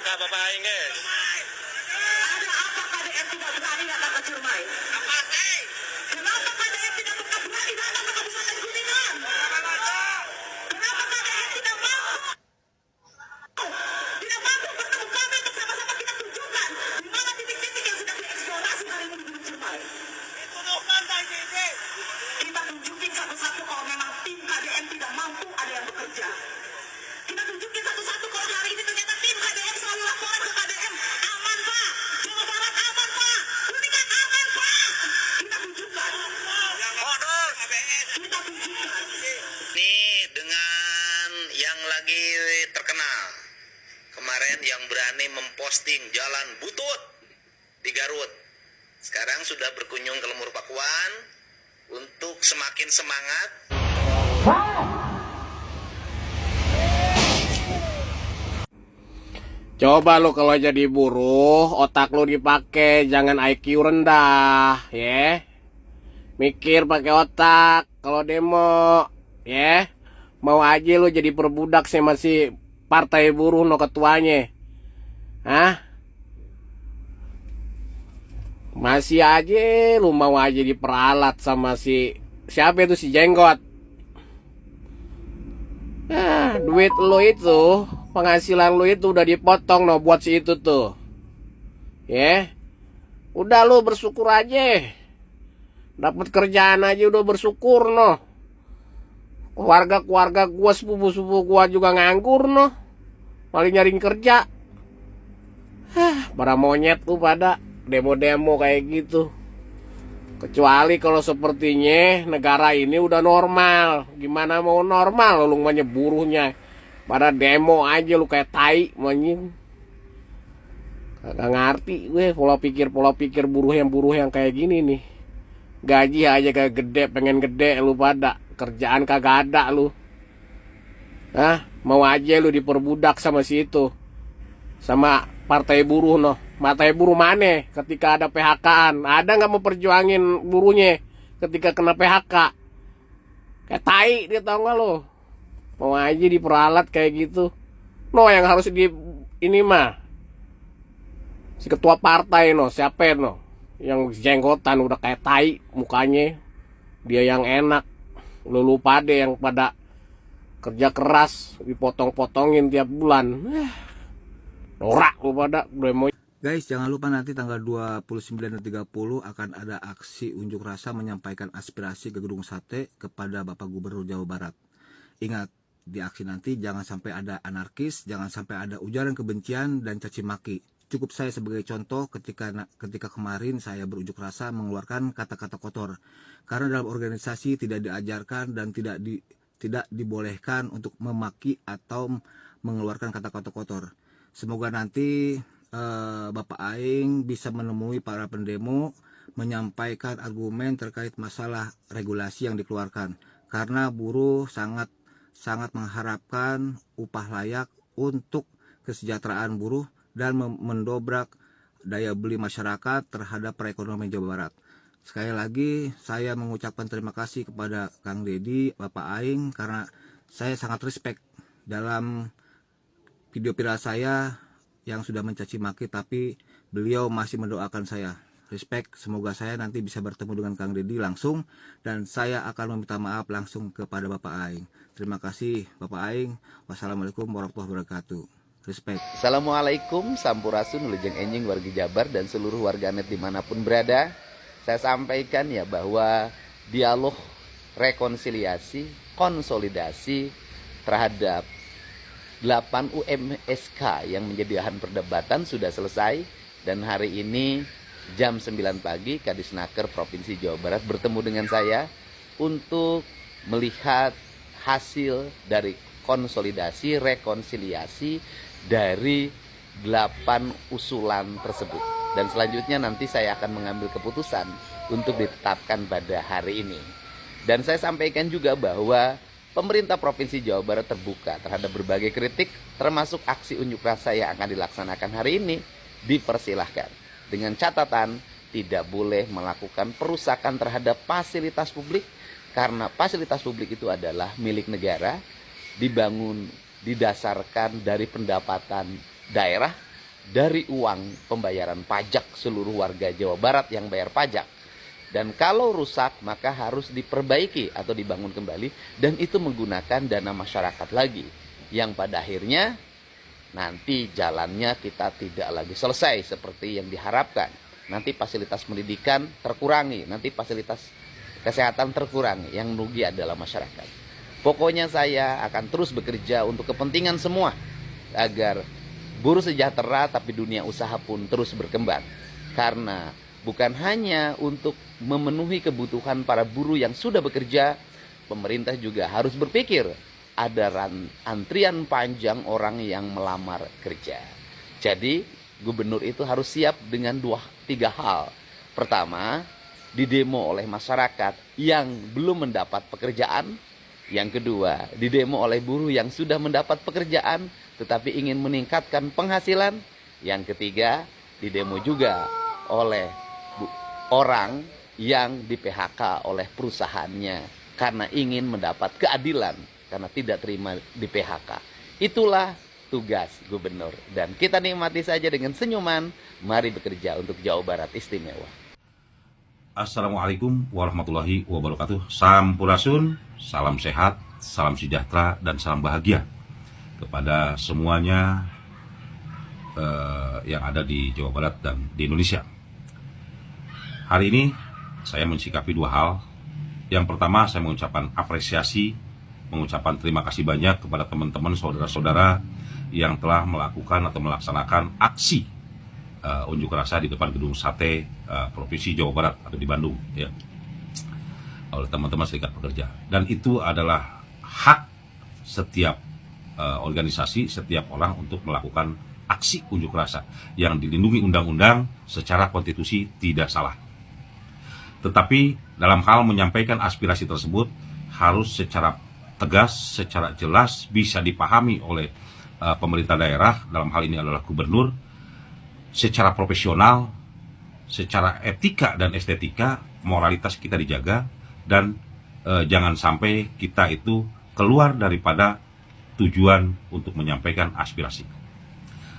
apakah Bapak Aingge? Ada apa KDM tidak berani datang ke Ciremai? Kenapa KDM tidak berani datang ke Kabupaten Kuningan? Kenapa KDM tidak mampu? Tidak mampu bertemu kami untuk sama-sama kita tunjukkan di mana titik-titik yang sedang dieksplorasi hari ini di Gunung Ciremai. Kita tunjukin satu-satu kalau memang tim KDM tidak mampu ada yang bekerja. Kita tunjukin satu-satu kalau hari ini ternyata tim KDM selalu laporan ke KDM. Aman Pak, Jawa Barat aman Pak, Kuningan aman Pak. Kita tunjukkan. Kita tunjukkan. Ini dengan yang lagi terkenal kemarin yang berani memposting jalan butut di Garut. Sekarang sudah berkunjung ke Lemur Pakuan untuk semakin semangat. Coba lu kalau jadi buruh, otak lu dipakai, jangan IQ rendah, ya. Mikir pakai otak kalau demo, ya. Mau aja lu jadi perbudak sih masih partai buruh no ketuanya. Hah? Masih aja lu mau aja diperalat sama siapa itu si Jenggot. Duit lu itu, penghasilan lu itu udah dipotong no buat si itu tuh. Ya. Udah lu bersyukur aja. Dapat kerjaan aja udah bersyukur no. Keluarga gua, sepupu-sepupu gua juga nganggur no. Paling nyariin kerja. Para monyet tuh pada demo-demo kayak gitu. Kecuali kalau sepertinya negara ini udah normal. Gimana mau normal lu banyak buruhnya. Pada demo aja lu kayak tai manyin. Kagak ngerti gue pola pikir buruh yang kayak gini nih. Gaji aja kayak gede, pengen gede lu pada. Kerjaan kagak ada lu. Mau aja lu diperbudak sama si itu. Sama partai buruh noh. Partai buruh mana ketika ada PHK-an? Ada nggak mau perjuangin buruhnya ketika kena PHK? Kayak tai dia, tau nggak lo? Mau aja diperalat kayak gitu. No, yang harus ini mah si ketua partai no, siapa no? Yang jenggotan udah kayak tai mukanya. Dia yang enak. Lu lupa deh yang pada kerja keras dipotong-potongin tiap bulan. Norak lu pada demo. Guys, jangan lupa nanti tanggal 29 dan 30 akan ada aksi unjuk rasa menyampaikan aspirasi ke Gedung Sate kepada Bapak Gubernur Jawa Barat. Ingat, di aksi nanti jangan sampai ada anarkis, jangan sampai ada ujaran kebencian dan caci maki. Cukup saya sebagai contoh ketika kemarin saya berunjuk rasa mengeluarkan kata-kata kotor. Karena dalam organisasi tidak diajarkan dan tidak dibolehkan untuk memaki atau mengeluarkan kata-kata kotor. Semoga nanti Bapak Aing bisa menemui para pendemo, menyampaikan argumen terkait masalah regulasi yang dikeluarkan. Karena buruh sangat mengharapkan upah layak untuk kesejahteraan buruh dan mendobrak daya beli masyarakat terhadap perekonomian Jawa Barat. Sekali lagi saya mengucapkan terima kasih kepada Kang Deddy, Bapak Aing, karena saya sangat respect dalam video viral saya yang sudah mencaci maki, tapi beliau masih mendoakan saya. Respect, semoga saya nanti bisa bertemu dengan Kang Deddy langsung dan saya akan meminta maaf langsung kepada Bapak Aing. Terima kasih Bapak Aing. Wassalamualaikum warahmatullahi wabarakatuh. Respect. Assalamualaikum, sampurasun, lejeng enjing warga Jabar dan seluruh warganet dimanapun berada. Saya sampaikan ya bahwa dialog rekonsiliasi, konsolidasi terhadap 8 UMSK yang menjadi bahan perdebatan sudah selesai. Dan hari ini jam 9 pagi Kadisnaker Provinsi Jawa Barat bertemu dengan saya untuk melihat hasil dari konsolidasi, rekonsiliasi dari 8 usulan tersebut. Dan selanjutnya nanti saya akan mengambil keputusan untuk ditetapkan pada hari ini. Dan saya sampaikan juga bahwa pemerintah Provinsi Jawa Barat terbuka terhadap berbagai kritik, termasuk aksi unjuk rasa yang akan dilaksanakan hari ini, dipersilahkan. Dengan catatan, tidak boleh melakukan perusakan terhadap fasilitas publik, karena fasilitas publik itu adalah milik negara, dibangun, didasarkan dari pendapatan daerah, dari uang pembayaran pajak seluruh warga Jawa Barat yang bayar pajak. Dan kalau rusak maka harus diperbaiki atau dibangun kembali, dan itu menggunakan dana masyarakat lagi, yang pada akhirnya nanti jalannya kita tidak lagi selesai seperti yang diharapkan. Nanti fasilitas pendidikan terkurangi, nanti fasilitas kesehatan terkurangi, yang rugi adalah masyarakat. Pokoknya saya akan terus bekerja untuk kepentingan semua, agar buruh sejahtera tapi dunia usaha pun terus berkembang. Karena bukan hanya untuk memenuhi kebutuhan para buruh yang sudah bekerja, pemerintah juga harus berpikir ada antrian panjang orang yang melamar kerja. Jadi gubernur itu harus siap dengan 2-3 hal. Pertama, didemo oleh masyarakat yang belum mendapat pekerjaan. Yang kedua, didemo oleh buruh yang sudah mendapat pekerjaan tetapi ingin meningkatkan penghasilan. Yang ketiga, didemo juga oleh orang yang di PHK oleh perusahaannya karena ingin mendapat keadilan karena tidak terima di PHK. Itulah tugas gubernur, dan kita nikmati saja dengan senyuman. Mari bekerja untuk Jawa Barat istimewa. Assalamualaikum warahmatullahi wabarakatuh. Sampurasun, salam sehat, salam sejahtera, dan salam bahagia kepada semuanya yang ada di Jawa Barat dan di Indonesia. Hari ini saya mensikapi 2 hal. Yang pertama, saya mengucapkan apresiasi, mengucapkan terima kasih banyak kepada teman-teman, saudara-saudara yang telah melakukan atau melaksanakan aksi unjuk rasa di depan Gedung Sate Provinsi Jawa Barat atau di Bandung, ya, oleh teman-teman serikat pekerja. Dan itu adalah hak setiap organisasi, setiap orang untuk melakukan aksi unjuk rasa yang dilindungi undang-undang secara konstitusi, tidak salah. Tetapi dalam hal menyampaikan aspirasi tersebut harus secara tegas, secara jelas, bisa dipahami oleh pemerintah daerah, dalam hal ini adalah gubernur, secara profesional, secara etika dan estetika, moralitas kita dijaga, dan jangan sampai kita itu keluar daripada tujuan untuk menyampaikan aspirasi.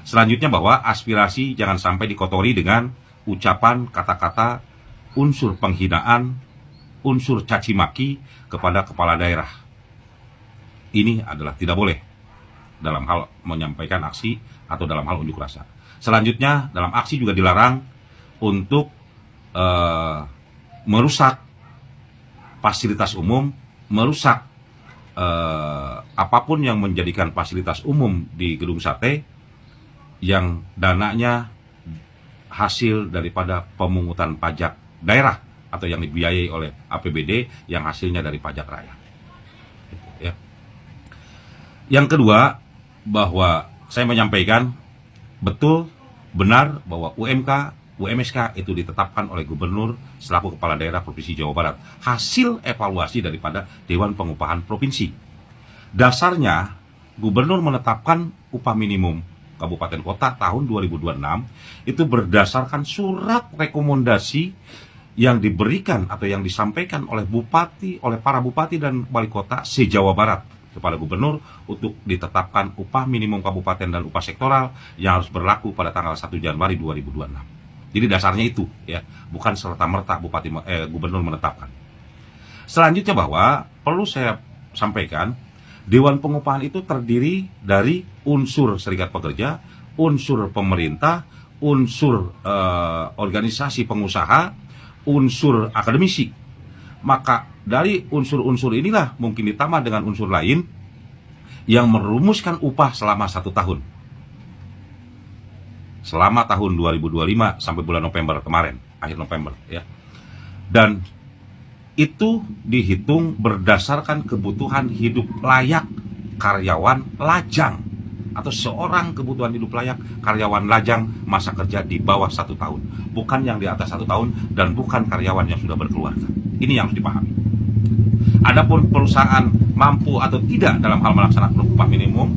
Selanjutnya, bahwa aspirasi jangan sampai dikotori dengan ucapan, kata-kata, unsur penghinaan, unsur caci maki kepada kepala daerah. Ini adalah tidak boleh dalam hal menyampaikan aksi atau dalam hal unjuk rasa. Selanjutnya, dalam aksi juga dilarang untuk merusak fasilitas umum, merusak apapun yang menjadikan fasilitas umum di Gedung Sate yang dananya hasil daripada pemungutan pajak daerah atau yang dibiayai oleh APBD yang hasilnya dari pajak rakyat. Ya. Yang kedua, bahwa saya menyampaikan betul, benar bahwa UMK, UMSK itu ditetapkan oleh gubernur selaku kepala daerah Provinsi Jawa Barat, hasil evaluasi daripada Dewan Pengupahan Provinsi. Dasarnya, gubernur menetapkan upah minimum kabupaten kota tahun 2026 itu berdasarkan surat rekomendasi yang diberikan atau yang disampaikan oleh bupati, oleh para bupati dan wali kota se-Jawa Barat kepada gubernur untuk ditetapkan upah minimum kabupaten dan upah sektoral yang harus berlaku pada tanggal 1 Januari 2026. Jadi dasarnya itu, ya, bukan serta-merta gubernur menetapkan. Selanjutnya, bahwa perlu saya sampaikan, Dewan Pengupahan itu terdiri dari unsur serikat pekerja, unsur pemerintah, unsur organisasi pengusaha, unsur akademisi. Maka dari unsur-unsur inilah mungkin ditambah dengan unsur lain yang merumuskan upah selama 1 tahun. Selama tahun 2025 sampai bulan November kemarin, akhir November, ya. Dan itu dihitung berdasarkan kebutuhan hidup layak karyawan lajang, atau seorang kebutuhan hidup layak karyawan lajang masa kerja di bawah 1 tahun, bukan yang di atas 1 tahun, dan bukan karyawan yang sudah berkeluarga. Ini yang harus dipahami. Adapun perusahaan mampu atau tidak dalam hal melaksanakan upah minimum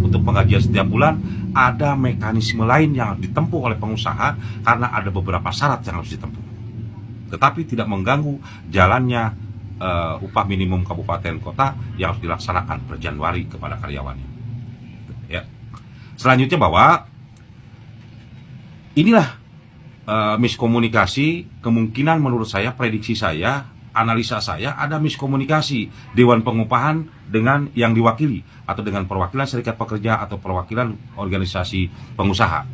untuk penggajian setiap bulan, ada mekanisme lain yang harus ditempuh oleh pengusaha karena ada beberapa syarat yang harus ditempuh. Tetapi tidak mengganggu jalannya upah minimum kabupaten kota yang harus dilaksanakan per Januari kepada karyawannya. Ya. Selanjutnya, bahwa inilah miskomunikasi. Kemungkinan menurut saya, prediksi saya, analisa saya, ada miskomunikasi Dewan Pengupahan dengan yang diwakili atau dengan perwakilan serikat pekerja atau perwakilan organisasi pengusaha.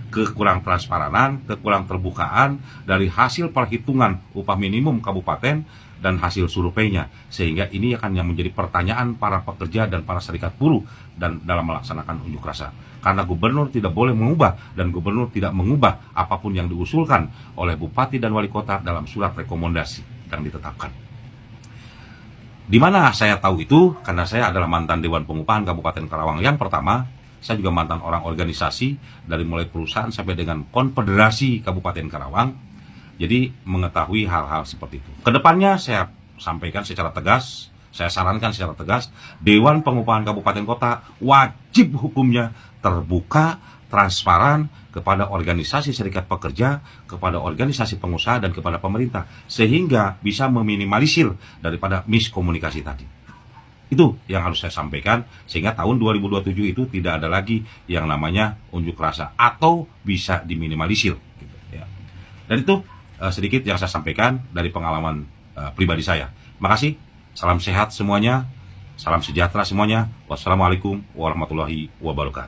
Kekurang transparanan, kekurang terbukaan dari hasil perhitungan upah minimum kabupaten dan hasil surveinya, sehingga ini akan yang menjadi pertanyaan para pekerja dan para serikat buruh dan dalam melaksanakan unjuk rasa. Karena gubernur tidak boleh mengubah dan gubernur tidak mengubah apapun yang diusulkan oleh bupati dan wali kota dalam surat rekomendasi yang ditetapkan. Di mana saya tahu itu? Karena saya adalah mantan Dewan Pengupahan Kabupaten Karawang yang pertama. Saya juga mantan orang organisasi dari mulai perusahaan sampai dengan konfederasi Kabupaten Karawang. Jadi mengetahui hal-hal seperti itu. Kedepannya saya sampaikan secara tegas, saya sarankan secara tegas, Dewan Pengupahan Kabupaten Kota wajib hukumnya terbuka, transparan kepada organisasi serikat pekerja, kepada organisasi pengusaha, dan kepada pemerintah. Sehingga bisa meminimalisir daripada miskomunikasi tadi. Itu yang harus saya sampaikan, sehingga tahun 2027 itu tidak ada lagi yang namanya unjuk rasa, atau bisa diminimalisir. Gitu, ya. Dan itu sedikit yang saya sampaikan dari pengalaman pribadi saya. Makasih, salam sehat semuanya, salam sejahtera semuanya. Wassalamualaikum warahmatullahi wabarakatuh.